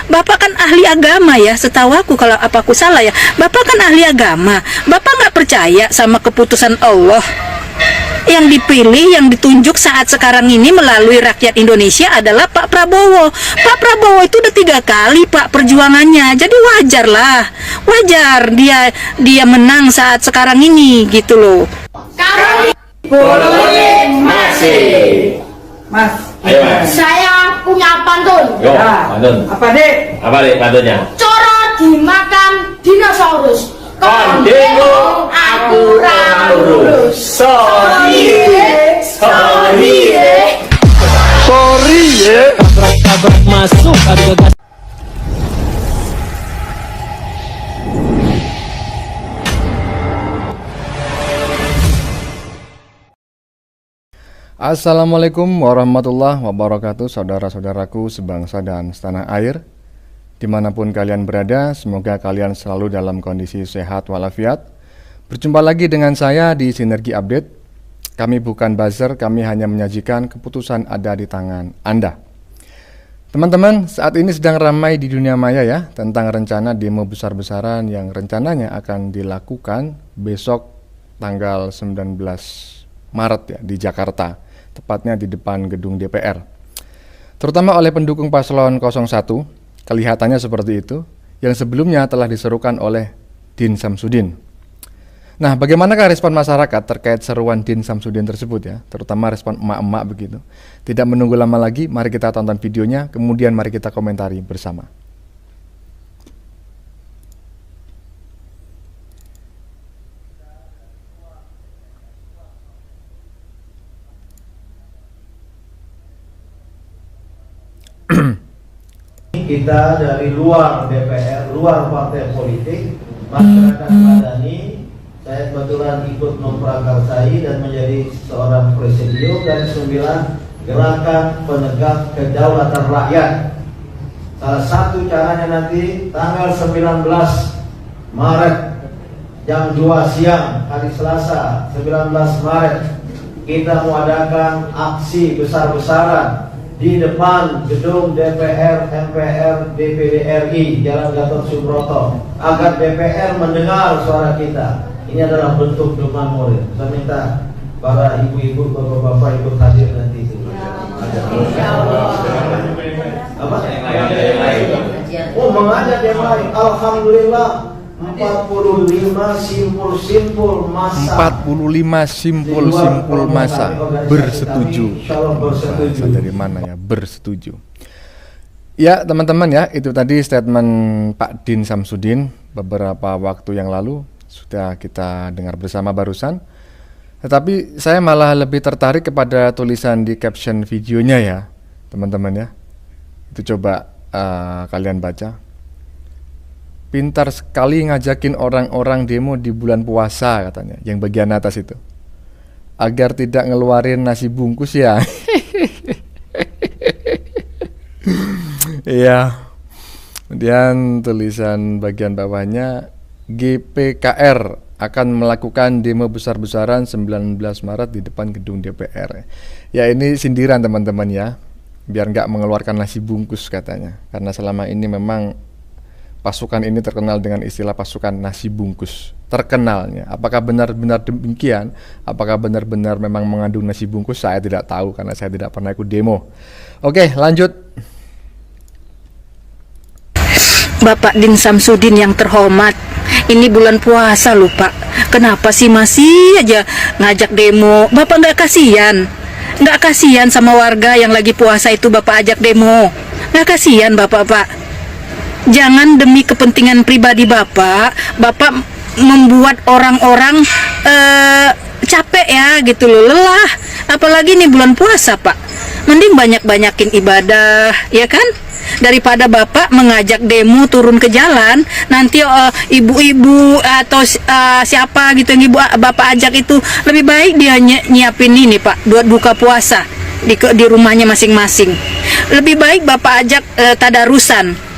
Bapak kan ahli agama ya, setahu aku, kalau apa aku salah ya. Bapak kan ahli agama. Bapak nggak percaya sama keputusan Allah? Yang dipilih, yang ditunjuk saat sekarang ini melalui rakyat Indonesia adalah Pak Prabowo. Pak Prabowo itu udah 3 kali Pak perjuangannya, jadi wajar lah, wajar dia menang saat sekarang ini gitu loh. Kami boleh masih. Mas, Ayo Mas. Saya punya pantun. Yo, Ya. pantun. Apa dek? Apa dek pantunnya? Coro dimakan dinosaurus. Kondego aku ra lurus. Sorry ya. Tabrak masuk ada gas. Assalamualaikum warahmatullahi wabarakatuh, saudara-saudaraku sebangsa dan setanah air. Dimanapun kalian berada, semoga kalian selalu dalam kondisi sehat walafiat. Berjumpa lagi dengan saya di Sinergi Update. Kami bukan buzzer, kami hanya menyajikan keputusan ada di tangan Anda. Teman-teman, saat ini sedang ramai di dunia maya ya, tentang rencana demo besar-besaran yang rencananya akan dilakukan besok tanggal 19 Maret ya, di Jakarta, tepatnya di depan gedung DPR. Terutama oleh pendukung paslon 01, kelihatannya seperti itu, yang sebelumnya telah diserukan oleh Din Samsudin. Nah, bagaimanakah respon masyarakat terkait seruan Din Samsudin tersebut ya, terutama respon emak-emak begitu. Tidak menunggu lama lagi, mari kita tonton videonya, kemudian mari kita komentari bersama. Kita dari luar DPR, luar partai politik, masyarakat madani, saya kebetulan ikut memprakarsai dan menjadi seorang presidium dan 9 gerakan penegak kedaulatan rakyat. Salah satu caranya nanti tanggal 19 Maret jam 2 siang hari Selasa 19 Maret kita mengadakan aksi besar-besaran di depan gedung DPR, MPR, DPD RI, Jalan Gatot Subroto, agar DPR mendengar suara kita. Ini adalah bentuk dukungan moral. Saya minta para ibu-ibu, bapak-bapak ikut hadir nanti. Apa? Oh, mengajak yang lain. Alhamdulillah 45 simpul-simpul masa. 45 simpul-simpul masa bersetuju. Bahasa dari mana ya? Bersetuju. Ya teman-teman ya, itu tadi statement Pak Din Samsudin beberapa waktu yang lalu sudah kita dengar bersama barusan. Tetapi saya malah lebih tertarik kepada tulisan di caption videonya ya teman-teman ya. Itu coba kalian baca. Pintar sekali ngajakin orang-orang demo di bulan puasa katanya, yang bagian atas itu. Agar tidak ngeluarin nasi bungkus ya. Iya. Kemudian tulisan bagian bawahnya, GPKR akan melakukan demo besar-besaran 19 Maret di depan gedung DPR. Ya ini sindiran teman-teman ya, biar nggak mengeluarkan nasi bungkus katanya. Karena selama ini memang pasukan ini terkenal dengan istilah pasukan nasi bungkus. Terkenalnya. Apakah benar-benar demikian? Apakah benar-benar memang mengandung nasi bungkus? Saya tidak tahu karena saya tidak pernah ikut demo. Oke, lanjut. Bapak Din Samsudin yang terhormat, ini bulan puasa loh Pak. Kenapa sih masih aja ngajak demo? Bapak nggak kasihan? Nggak kasihan sama warga yang lagi puasa itu Bapak ajak demo? Nggak kasihan Bapak Pak? Jangan demi kepentingan pribadi Bapak membuat orang-orang capek ya gitu loh, lelah. Apalagi nih bulan puasa Pak. Mending banyak-banyakin ibadah, ya kan? Daripada Bapak mengajak demo turun ke jalan, nanti ibu-ibu atau siapa gitu yang Bapak ajak itu, lebih baik dia nyiapin ini Pak, buat buka puasa di rumahnya masing-masing. Lebih baik Bapak ajak tadarusan.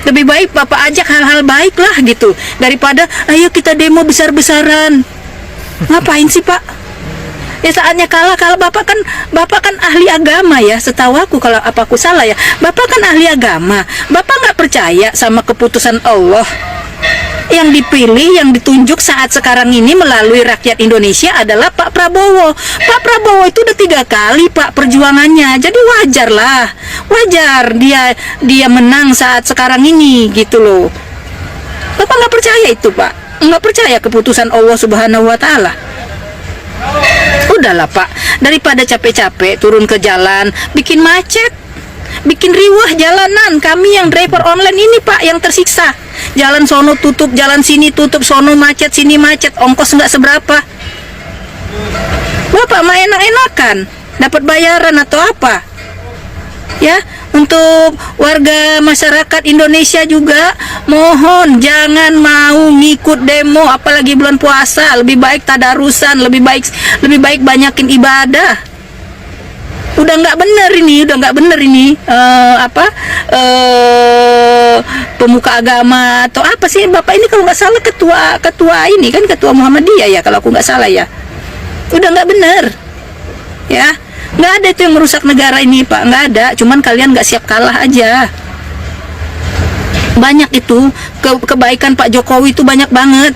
Lebih baik Bapak ajak hal-hal baik lah gitu, daripada ayo kita demo besar-besaran. Ngapain sih Pak? Ya saatnya kalah. Kalau bapak kan ahli agama ya, setahu aku, kalau apa aku salah ya, bapak kan ahli agama. Bapak nggak percaya sama keputusan Allah. Yang dipilih, yang ditunjuk saat sekarang ini melalui rakyat Indonesia adalah Pak Prabowo. Pak Prabowo itu udah 3 kali Pak perjuangannya, jadi wajar lah, wajar dia menang saat sekarang ini gitu loh. Bapak nggak percaya itu Pak, nggak percaya keputusan Allah Subhanahu Wa Taala. Udahlah Pak, daripada capek-capek turun ke jalan, bikin macet, bikin riwah jalanan. Kami yang driver online ini Pak yang tersiksa. Jalan sono tutup, jalan sini tutup, sono macet, sini macet, ongkos nggak seberapa. Bapak mah enak-enakan, dapat bayaran atau apa? Ya, untuk warga masyarakat Indonesia juga mohon jangan mau ngikut demo, apalagi bulan puasa. Lebih baik tadarusan, lebih baik banyakin ibadah. Udah nggak bener ini, pemuka agama atau apa sih Bapak ini, kalau nggak salah ketua ini kan, ketua Muhammadiyah ya kalau aku nggak salah ya. Udah nggak bener ya, nggak ada itu yang merusak negara ini Pak, nggak ada. Cuman kalian nggak siap kalah aja. Banyak itu kebaikan Pak Jokowi itu banyak banget,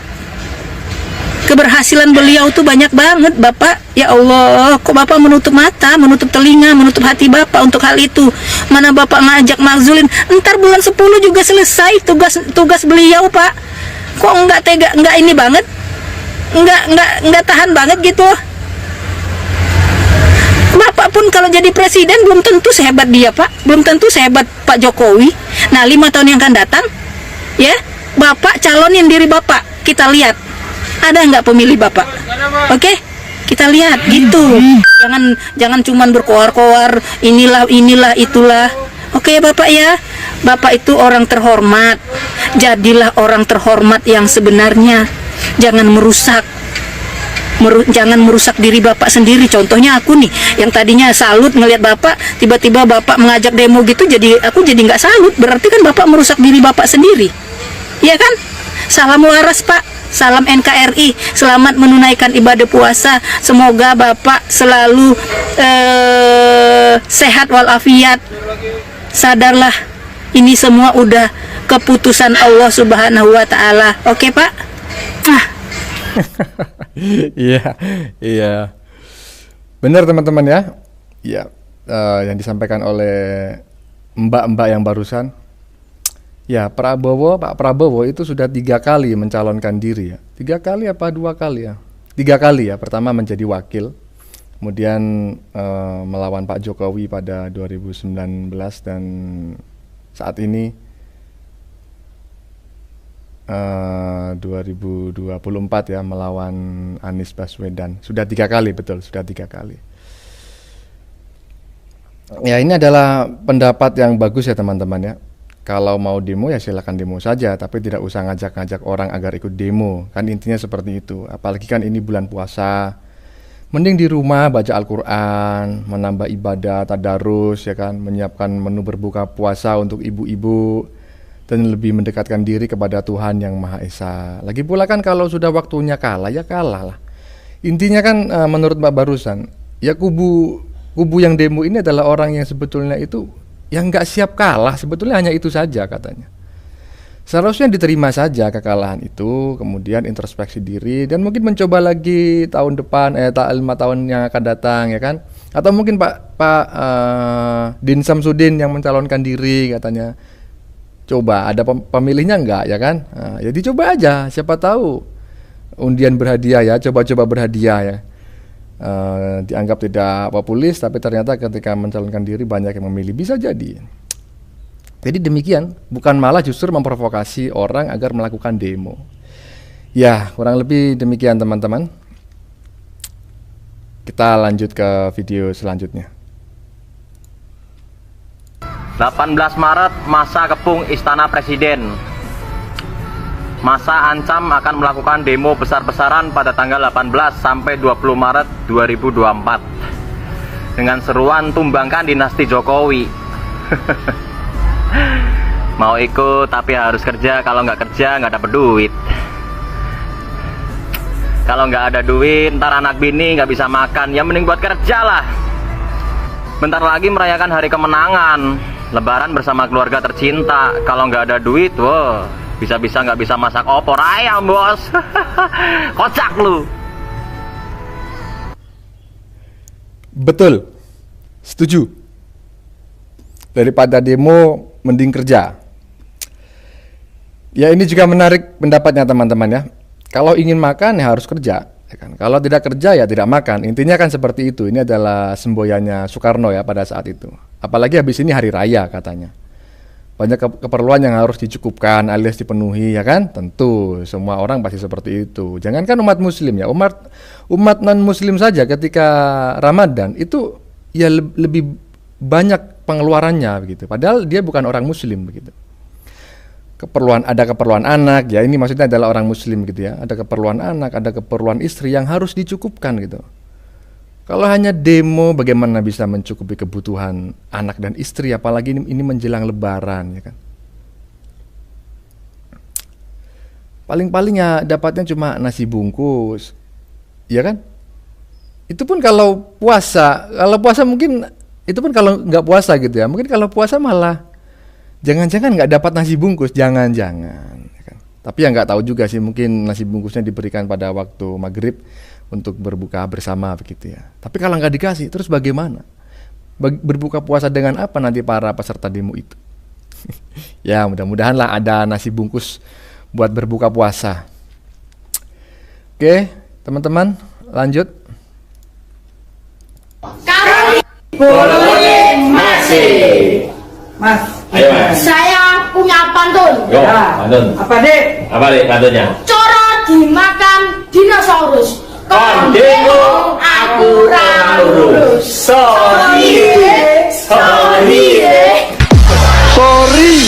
keberhasilan beliau tuh banyak banget Bapak. Ya Allah, kok Bapak menutup mata, menutup telinga, menutup hati Bapak untuk hal itu? Mana Bapak ngajak makzulin, ntar bulan 10 juga selesai tugas beliau Pak. Kok nggak tega, nggak ini banget, nggak tahan banget gitu. Bapak pun kalau jadi presiden belum tentu sehebat dia Pak, belum tentu sehebat Pak Jokowi. Nah 5 tahun yang akan datang ya, Bapak calonin diri Bapak, kita lihat ada nggak pemilih Bapak. Oke, kita lihat gitu. Jangan cuman berkoar-koar inilah itulah. Oke Bapak ya, Bapak itu orang terhormat, jadilah orang terhormat yang sebenarnya. Jangan merusak diri Bapak sendiri. Contohnya aku nih, yang tadinya salut ngelihat Bapak, tiba-tiba Bapak mengajak demo gitu, aku jadi nggak salut. Berarti kan Bapak merusak diri Bapak sendiri, ya kan? Salam waras Pak, salam NKRI, selamat menunaikan ibadah puasa. Semoga Bapak selalu sehat walafiat. Sadarlah, ini semua udah keputusan Allah Subhanahu Wa Taala. Oke Pak? Iya, benar teman-teman ya. Ya, yang disampaikan oleh mbak-mbak yang barusan. Ya, Pak Prabowo itu sudah 3 kali mencalonkan diri ya. 3 kali apa 2 kali ya? 3 kali ya. Pertama menjadi wakil, kemudian melawan Pak Jokowi pada 2019, dan saat ini 2024 ya, melawan Anies Baswedan. Sudah 3 kali, betul, sudah 3 kali. Ya, ini adalah pendapat yang bagus ya teman-teman ya. Kalau mau demo ya silakan demo saja, tapi tidak usah ngajak-ngajak orang agar ikut demo. Kan intinya seperti itu. Apalagi kan ini bulan puasa. Mending di rumah baca Al-Quran, menambah ibadah, tadarus ya kan, menyiapkan menu berbuka puasa untuk ibu-ibu, dan lebih mendekatkan diri kepada Tuhan Yang Maha Esa. Lagi pula kan kalau sudah waktunya kalah ya kalah lah. Intinya kan menurut Mbak barusan, ya kubu yang demo ini adalah orang yang sebetulnya itu yang nggak siap kalah, sebetulnya hanya itu saja katanya. Seharusnya diterima saja kekalahan itu, kemudian introspeksi diri, dan mungkin mencoba lagi tahun depan, 5 tahun yang akan datang ya kan. Atau mungkin Pak Din Samsudin yang mencalonkan diri katanya. Coba ada pemilihnya enggak ya kan? Nah, ya dicoba aja, siapa tahu undian berhadiah ya, coba-coba berhadiah ya. Dianggap tidak populis, tapi ternyata ketika mencalonkan diri banyak yang memilih, bisa jadi. Jadi demikian, bukan malah justru memprovokasi orang agar melakukan demo. Ya, kurang lebih demikian teman-teman. Kita lanjut ke video selanjutnya. 18 Maret, masa kepung Istana Presiden. Masa ancam akan melakukan demo besar-besaran pada tanggal 18 sampai 20 Maret 2024 dengan seruan tumbangkan dinasti Jokowi. Mau ikut tapi harus kerja, kalau nggak kerja nggak dapat duit. Kalau nggak ada duit, ntar anak bini nggak bisa makan. Ya mending buat kerja lah. Bentar lagi merayakan hari kemenangan, Lebaran bersama keluarga tercinta. Kalau nggak ada duit, wah, bisa-bisa nggak bisa masak opor ayam, bos. Kocak lu. Betul, setuju. Daripada demo, mending kerja. Ya ini juga menarik pendapatnya teman-teman ya. Kalau ingin makan ya harus kerja, ya kan? Kalau tidak kerja ya tidak makan. Intinya kan seperti itu. Ini adalah semboyannya Soekarno ya pada saat itu. Apalagi habis ini hari raya katanya. Banyak keperluan yang harus dicukupkan alias dipenuhi ya kan? Tentu semua orang pasti seperti itu. Jangankan umat muslim ya, umat non muslim saja ketika Ramadan itu ya lebih banyak pengeluarannya begitu. Padahal dia bukan orang muslim begitu. Ada keperluan anak, ya ini maksudnya adalah orang muslim gitu ya. Ada keperluan anak, ada keperluan istri yang harus dicukupkan gitu. Kalau hanya demo, bagaimana bisa mencukupi kebutuhan anak dan istri, apalagi ini menjelang lebaran ya kan. Paling-paling ya dapatnya cuma nasi bungkus, ya kan. Itu pun kalau puasa mungkin, itu pun kalau nggak puasa gitu ya. Mungkin kalau puasa malah jangan-jangan nggak dapat nasi bungkus, jangan-jangan. Ya kan? Tapi ya nggak tahu juga sih, mungkin nasi bungkusnya diberikan pada waktu maghrib untuk berbuka bersama begitu ya. Tapi kalau nggak dikasih, terus bagaimana? Berbuka puasa dengan apa nanti para peserta demo itu? Ya mudah-mudahan lah ada nasi bungkus buat berbuka puasa. Oke, teman-teman, lanjut. Kami Bolonye masih. Mas, Ayo mas. saya punya pantun. Yo, pantun. Apa dek? Apa dek pantunnya? Coro dimakan dinosaurus. Kon demo aku ra lurus. Sorry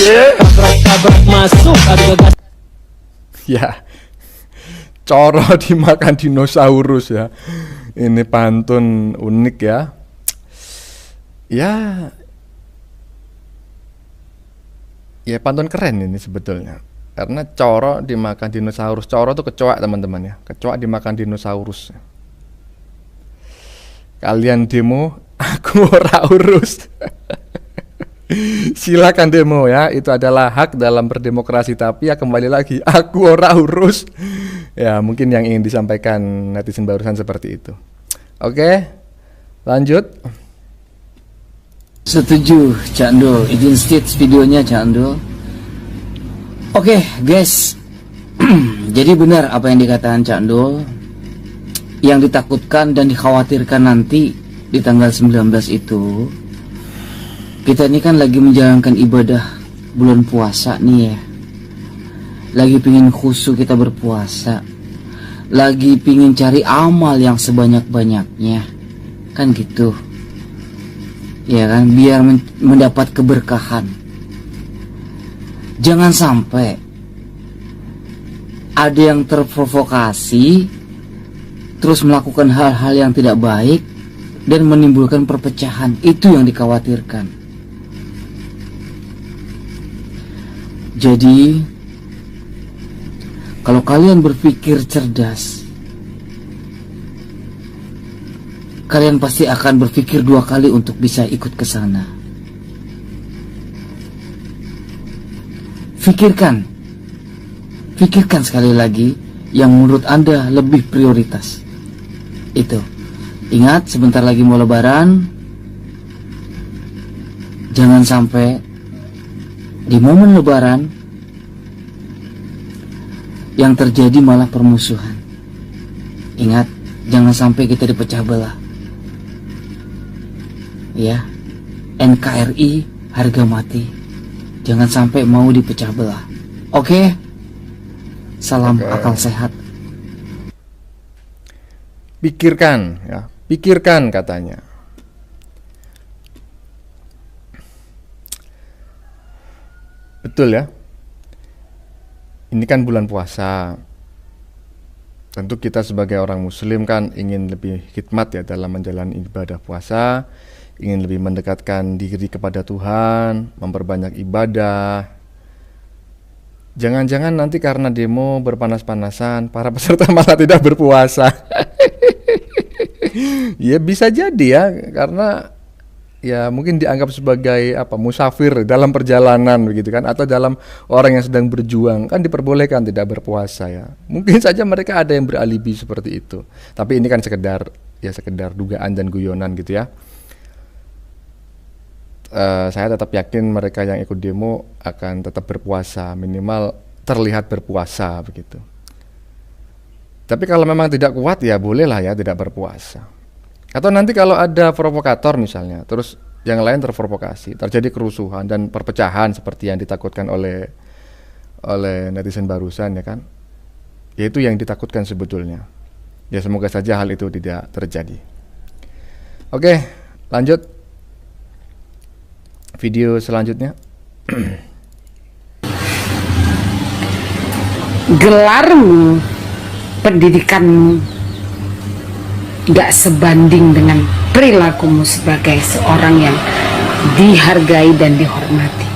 ya. Tabrak masuk adu gagas. Ya, Coro dimakan dinosaurus ya. Ini pantun unik ya. Ya pantun keren ini sebetulnya. Karena Coro dimakan dinosaurus. Coro itu kecoak teman-teman ya. Kecoak dimakan dinosaurus. Kalian demo, aku ora urus. Silakan demo ya. Itu adalah hak dalam berdemokrasi. Tapi ya kembali lagi, aku ora urus. Ya mungkin yang ingin disampaikan netizen barusan seperti itu. Oke, lanjut. Setuju, Cak Ndul. Izin state videonya, Cak Ndul. Oke, guys. Jadi benar apa yang dikatakan Cak Ndul. Yang ditakutkan dan dikhawatirkan nanti di tanggal 19 itu, kita ini kan lagi menjalankan ibadah bulan puasa nih ya. Lagi pingin khusyuk kita berpuasa. Lagi pingin cari amal yang sebanyak-banyaknya. Kan gitu. Ya kan, biar mendapat keberkahan. Jangan sampai ada yang terprovokasi terus melakukan hal-hal yang tidak baik dan menimbulkan perpecahan. Itu yang dikhawatirkan. Jadi kalau kalian berpikir cerdas, kalian pasti akan berpikir 2 kali untuk bisa ikut ke sana. Pikirkan sekali lagi yang menurut Anda lebih prioritas. Itu. Ingat, sebentar lagi mau lebaran. Jangan sampai di momen lebaran yang terjadi malah permusuhan. Ingat, jangan sampai kita dipecah belah. Ya, NKRI harga mati. Jangan sampai mau dipecah belah. Oke? Salam akal sehat. Pikirkan ya, pikirkan katanya. Betul ya. Ini kan bulan puasa. Tentu kita sebagai orang muslim kan ingin lebih khidmat ya dalam menjalani ibadah puasa, ingin lebih mendekatkan diri kepada Tuhan, memperbanyak ibadah. Jangan-jangan nanti karena demo berpanas-panasan, para peserta malah tidak berpuasa. Ya bisa jadi ya, karena ya mungkin dianggap sebagai musafir dalam perjalanan begitu kan, atau dalam orang yang sedang berjuang kan diperbolehkan tidak berpuasa ya. Mungkin saja mereka ada yang beralibi seperti itu. Tapi ini kan sekedar dugaan dan guyonan gitu ya. Saya tetap yakin mereka yang ikut demo akan tetap berpuasa, minimal terlihat berpuasa begitu. Tapi kalau memang tidak kuat ya bolehlah ya tidak berpuasa. Atau nanti kalau ada provokator misalnya, terus yang lain terprovokasi, terjadi kerusuhan dan perpecahan seperti yang ditakutkan oleh netizen barusan ya kan. Yaitu yang ditakutkan sebetulnya. Ya semoga saja hal itu tidak terjadi. Oke, lanjut. Video selanjutnya. Gelarmu, pendidikanmu gak sebanding dengan perilakumu sebagai seorang yang dihargai dan dihormati.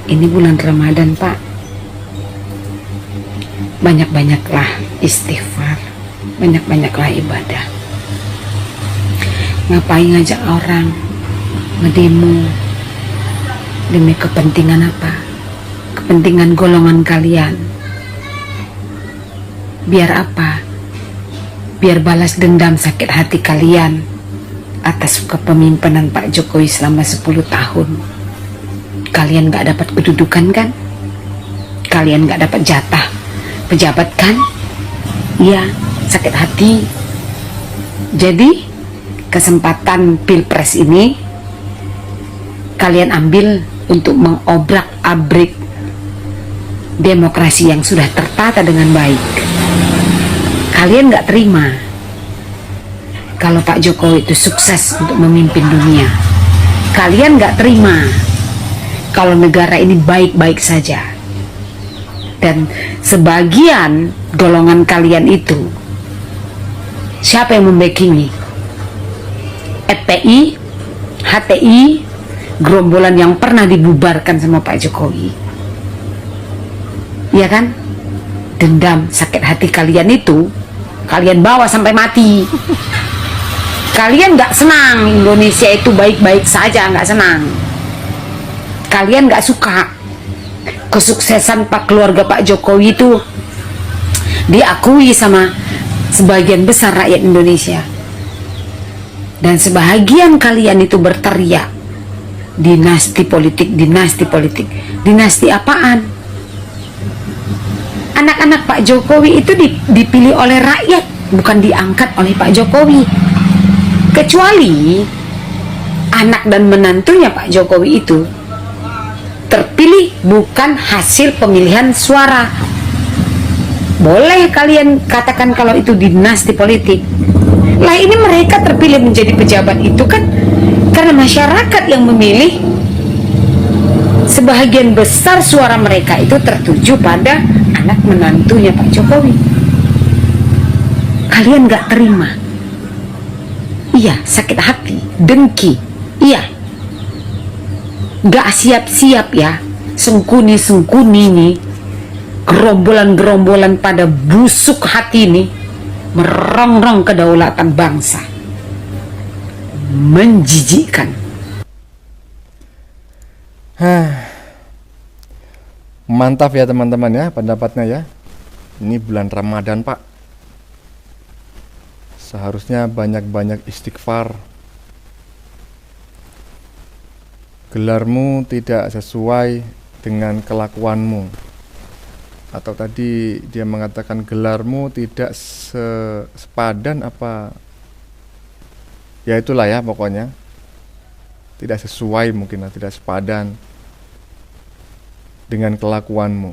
Ini bulan Ramadan, Pak. Banyak-banyaklah istighfar, banyak-banyaklah ibadah. Ngapain ngajak orang ngedemo demi kepentingan apa? Kepentingan golongan kalian. Biar apa? Biar balas dendam sakit hati kalian atas kepemimpinan Pak Jokowi selama 10 tahun. Kalian gak dapat kedudukan kan? Kalian gak dapat jatah pejabat kan? Iya, sakit hati. Jadi kesempatan pilpres ini kalian ambil untuk mengobrak-abrik demokrasi yang sudah tertata dengan baik. Kalian gak terima kalau Pak Jokowi itu sukses untuk memimpin dunia. Kalian gak terima kalau negara ini baik-baik saja. Dan sebagian golongan kalian itu, siapa yang membackingi? FPI, HTI, gerombolan yang pernah dibubarkan sama Pak Jokowi. Iya kan? Dendam, sakit hati kalian itu kalian bawa sampai mati. Kalian gak senang Indonesia itu baik-baik saja, gak senang. Kalian gak suka kesuksesan keluarga Pak Jokowi itu diakui sama sebagian besar rakyat Indonesia. Dan sebahagian kalian itu berteriak, dinasti politik, dinasti politik. Dinasti apaan? Anak-anak Pak Jokowi itu dipilih oleh rakyat, bukan diangkat oleh Pak Jokowi. Kecuali anak dan menantunya Pak Jokowi itu terpilih bukan hasil pemilihan suara. Boleh kalian katakan kalau itu dinasti politik. Lah ini mereka terpilih menjadi pejabat itu kan karena masyarakat yang memilih. Sebahagian besar suara mereka itu tertuju pada anak menantunya Pak Jokowi. Kalian gak terima. Iya, sakit hati, dengki. Iya, gak siap-siap ya, sengkuni-sengkuni nih, gerombolan-gerombolan pada busuk hati nih, merongrong kedaulatan bangsa. Menjijikkan. Mantap ya teman-teman ya pendapatnya ya. Ini bulan Ramadan Pak, seharusnya banyak-banyak istighfar. Gelarmu tidak sesuai dengan kelakuanmu. Atau tadi dia mengatakan gelarmu tidak sepadan apa. Ya itulah ya pokoknya. Tidak sesuai mungkin, tidak sepadan dengan kelakuanmu.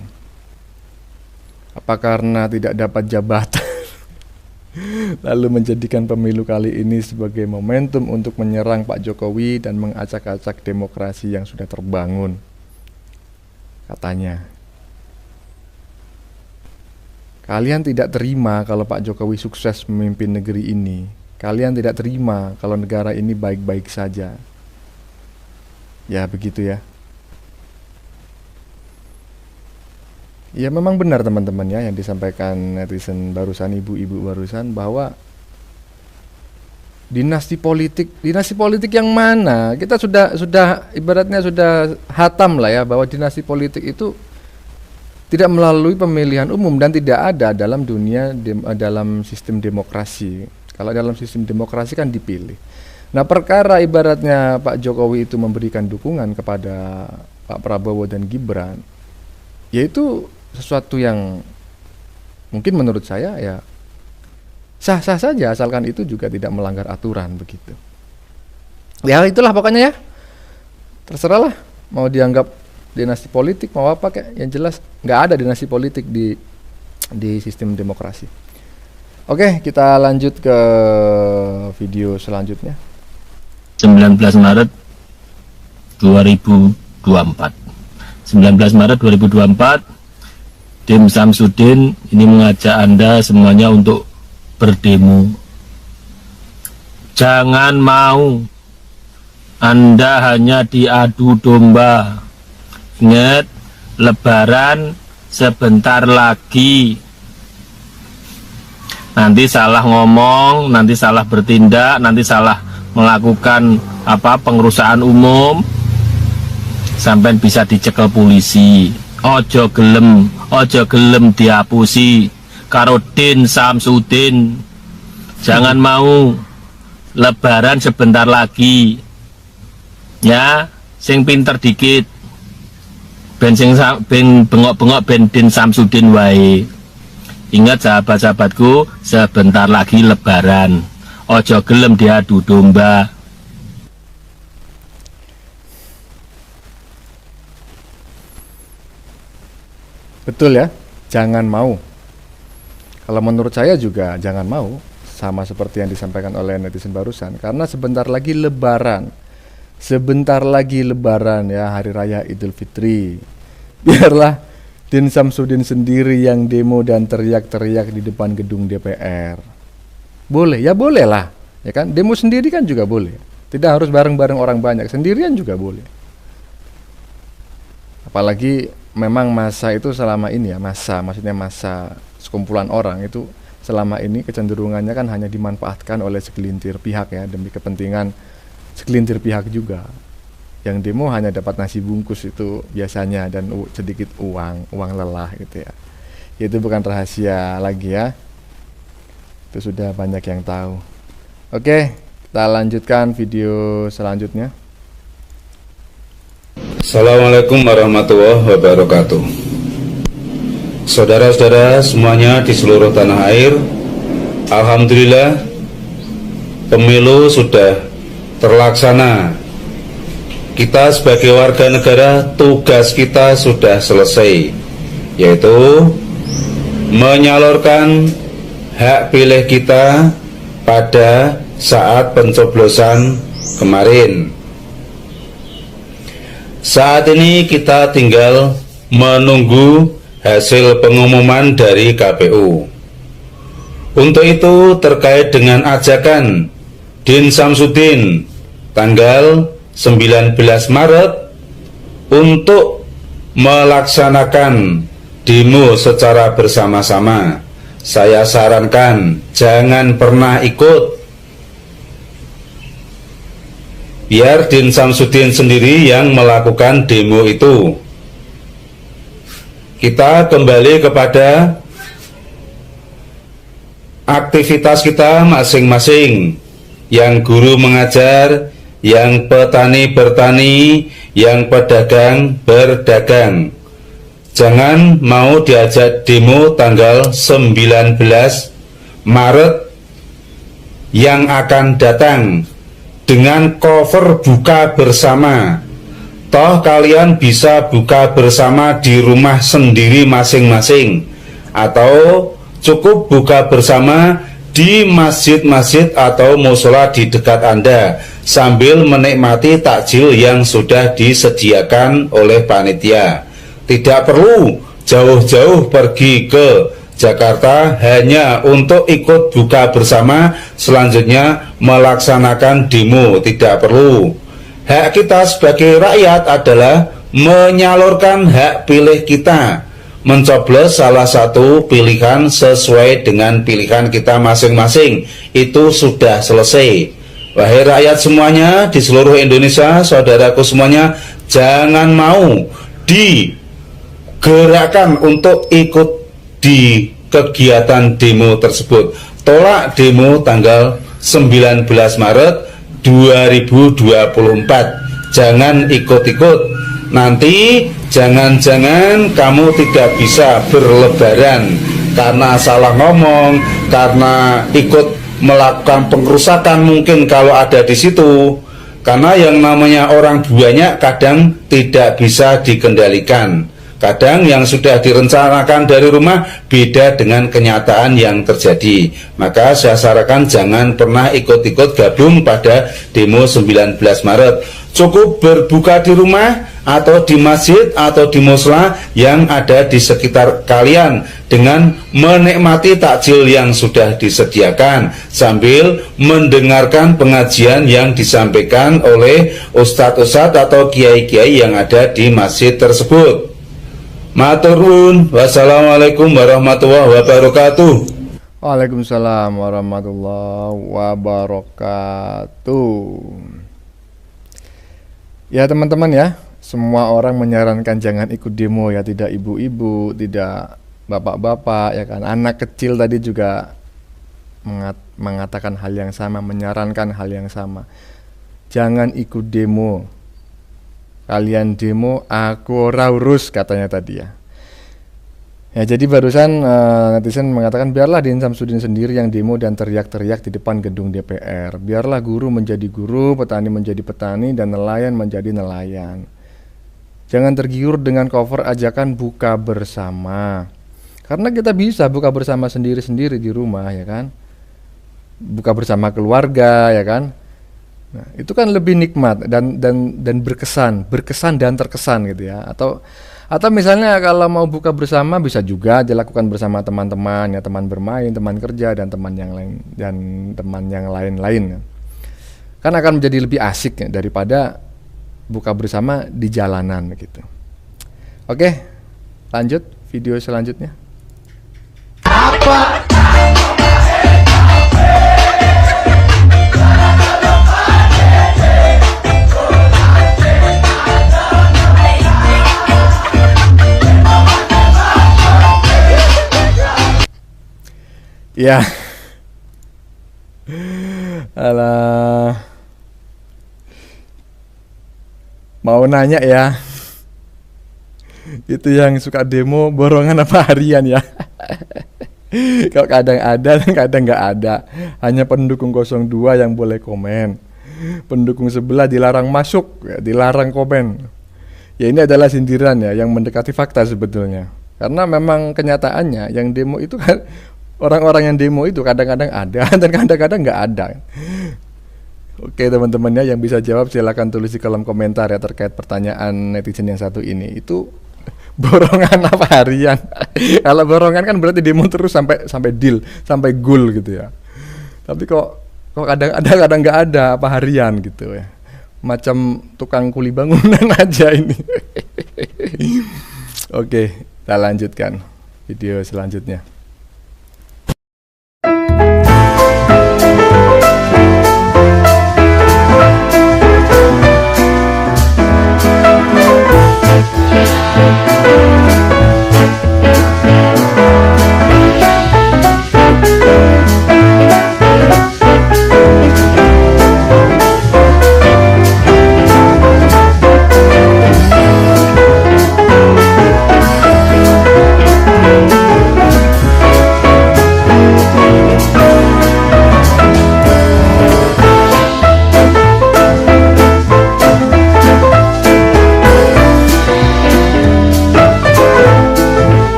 Apa karena tidak dapat jabatan lalu menjadikan pemilu kali ini sebagai momentum untuk menyerang Pak Jokowi dan mengacak-acak demokrasi yang sudah terbangun, katanya. Kalian tidak terima kalau Pak Jokowi sukses memimpin negeri ini. Kalian tidak terima kalau negara ini baik-baik saja. Ya begitu ya. Ya memang benar teman-teman ya yang disampaikan netizen barusan, ibu-ibu barusan, bahwa dinasti politik yang mana? Kita sudah ibaratnya sudah hatam lah ya, bahwa dinasti politik itu tidak melalui pemilihan umum dan tidak ada dalam dalam sistem demokrasi. Kalau dalam sistem demokrasi kan dipilih. Nah, perkara ibaratnya Pak Jokowi itu memberikan dukungan kepada Pak Prabowo dan Gibran, yaitu sesuatu yang mungkin menurut saya ya sah-sah saja, asalkan itu juga tidak melanggar aturan begitu. Ya itulah pokoknya ya, terserahlah mau dianggap dinasti politik mau apa kayak, yang jelas nggak ada dinasti politik di sistem demokrasi. Oke, kita lanjut ke video selanjutnya. 19 Maret 2024. 19 Maret 2024, Dim Samsudin ini mengajak Anda semuanya untuk berdemo. Jangan mau Anda hanya diadu domba. Ingat, Lebaran sebentar lagi. Nanti salah ngomong, nanti salah bertindak, nanti salah melakukan pengerusakan umum, sampai bisa dicekel polisi. Ojo gelem dihapusi karo Din Samsudin. Jangan mau. Lebaran sebentar lagi ya, sing pinter dikit ben bengok-bengok ben Din Samsudin wae. Ingat sahabat-sahabatku, sebentar lagi Lebaran. Ojo gelem diadu domba. Betul ya, jangan mau. Kalau menurut saya juga jangan mau, sama seperti yang disampaikan oleh netizen barusan, karena sebentar lagi Lebaran. Sebentar lagi Lebaran ya, Hari Raya Idul Fitri. Biarlah Din Samsudin sendiri yang demo dan teriak-teriak di depan gedung DPR. Boleh, ya boleh lah, ya kan? Demo sendiri kan juga boleh. Tidak harus bareng-bareng orang banyak, sendirian juga boleh. Apalagi memang masa itu selama ini ya, maksudnya masa sekumpulan orang itu selama ini kecenderungannya kan hanya dimanfaatkan oleh segelintir pihak ya, demi kepentingan segelintir pihak juga. Yang demo hanya dapat nasi bungkus itu biasanya, dan sedikit uang lelah gitu ya. Itu bukan rahasia lagi ya, itu sudah banyak yang tahu. Oke, kita lanjutkan video selanjutnya. Assalamualaikum warahmatullahi wabarakatuh. Saudara-saudara semuanya di seluruh tanah air, alhamdulillah pemilu sudah terlaksana. Kita sebagai warga negara, tugas kita sudah selesai, yaitu menyalurkan hak pilih kita pada saat pencoblosan kemarin. Saat ini kita tinggal menunggu hasil pengumuman dari KPU. Untuk itu, terkait dengan ajakan Din Samsudin tanggal 19 Maret untuk melaksanakan demo secara bersama-sama, saya sarankan jangan pernah ikut. Biar Din Samsudin sendiri yang melakukan demo itu. Kita kembali kepada aktivitas kita masing-masing. Yang guru mengajar, yang petani bertani, yang pedagang berdagang. Jangan mau diajak demo tanggal 19 Maret yang akan datang dengan cover buka bersama. Toh kalian bisa buka bersama di rumah sendiri masing-masing, atau cukup buka bersama di masjid-masjid atau musola di dekat Anda sambil menikmati takjil yang sudah disediakan oleh panitia. Tidak perlu jauh-jauh pergi ke Jakarta hanya untuk ikut buka bersama, selanjutnya melaksanakan demo. Tidak perlu. Hak kita sebagai rakyat adalah menyalurkan hak pilih kita, mencoblos salah satu pilihan sesuai dengan pilihan kita masing-masing. Itu sudah selesai. Wahai rakyat semuanya di seluruh Indonesia, saudaraku semuanya, jangan mau digerakkan untuk ikut di kegiatan demo tersebut. Tolak demo tanggal 19 Maret 2024. Jangan ikut-ikut. Nanti jangan-jangan kamu tidak bisa berlebaran karena salah ngomong, karena ikut melakukan pengerusakan mungkin kalau ada di situ. Karena yang namanya orang banyak kadang tidak bisa dikendalikan. Kadang yang sudah direncanakan dari rumah beda dengan kenyataan yang terjadi. Maka saya sarankan jangan pernah ikut-ikut gabung pada demo 19 Maret. Cukup berbuka di rumah atau di masjid atau di musla yang ada di sekitar kalian dengan menikmati takjil yang sudah disediakan sambil mendengarkan pengajian yang disampaikan oleh ustadz-ustadz atau kiai-kiai yang ada di masjid tersebut. Matur nuwun. Wassalamualaikum warahmatullahi wabarakatuh. Waalaikumsalam warahmatullahi wabarakatuh. Ya teman-teman ya, semua orang menyarankan jangan ikut demo ya, tidak ibu-ibu, tidak bapak-bapak ya kan. Anak kecil tadi juga mengatakan hal yang sama, menyarankan hal yang sama. Jangan ikut demo. Kalian demo, aku ora urus katanya tadi ya. Ya jadi barusan netizen mengatakan biarlah Din Samsudin sendiri yang demo dan teriak-teriak di depan gedung DPR. Biarlah guru menjadi guru, petani menjadi petani, dan nelayan menjadi nelayan. Jangan tergiur dengan cover ajakan buka bersama. Karena kita bisa buka bersama sendiri-sendiri di rumah ya kan. Buka bersama keluarga ya kan. Nah, itu kan lebih nikmat dan berkesan dan terkesan gitu ya. Atau misalnya kalau mau buka bersama bisa juga dilakukan bersama teman-teman ya, teman bermain, teman kerja dan teman yang lain-lain. Kan akan menjadi lebih asik ya, daripada buka bersama di jalanan gitu. Oke, lanjut video selanjutnya. Apa? Ya, alah, mau nanya ya, itu yang suka demo borongan apa harian ya? Kalau kadang ada dan kadang nggak ada, hanya pendukung 02 yang boleh komen, pendukung sebelah dilarang masuk, ya, dilarang komen. Ya ini adalah sindiran ya, yang mendekati fakta sebetulnya, karena memang kenyataannya yang demo itu kan orang-orang yang demo itu kadang-kadang ada dan kadang-kadang nggak ada. Oke teman-teman ya, yang bisa jawab silakan tulis di kolom komentar ya terkait pertanyaan netizen yang satu ini. Itu borongan apa harian? Kalau borongan kan berarti demo terus sampai deal, sampai goal gitu ya. Tapi kok kadang ada kadang nggak ada apa harian gitu ya. Macam tukang kuli bangunan aja ini. Oke, kita lanjutkan video selanjutnya.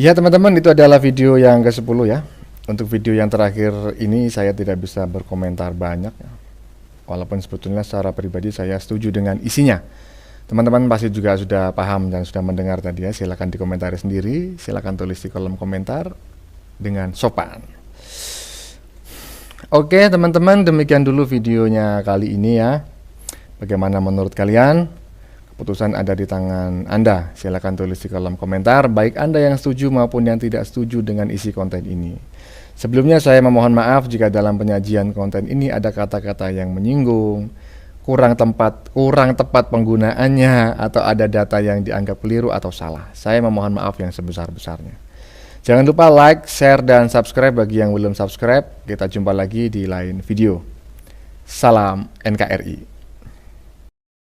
Ya teman-teman, itu adalah video yang ke-10 ya. Untuk video yang terakhir ini saya tidak bisa berkomentar banyak ya. Walaupun sebetulnya secara pribadi saya setuju dengan isinya. Teman-teman pasti juga sudah paham dan sudah mendengar tadi ya. Silakan dikomentari sendiri, silakan tulis di kolom komentar dengan sopan. Oke teman-teman, demikian dulu videonya kali ini ya. Bagaimana menurut kalian? Keputusan ada di tangan Anda. Silahkan tulis di kolom komentar, baik Anda yang setuju maupun yang tidak setuju dengan isi konten ini. Sebelumnya saya memohon maaf jika dalam penyajian konten ini ada kata-kata yang menyinggung, kurang tepat penggunaannya, atau ada data yang dianggap keliru atau salah. Saya memohon maaf yang sebesar-besarnya. Jangan lupa like, share, dan subscribe bagi yang belum subscribe. Kita jumpa lagi di lain video. Salam NKRI.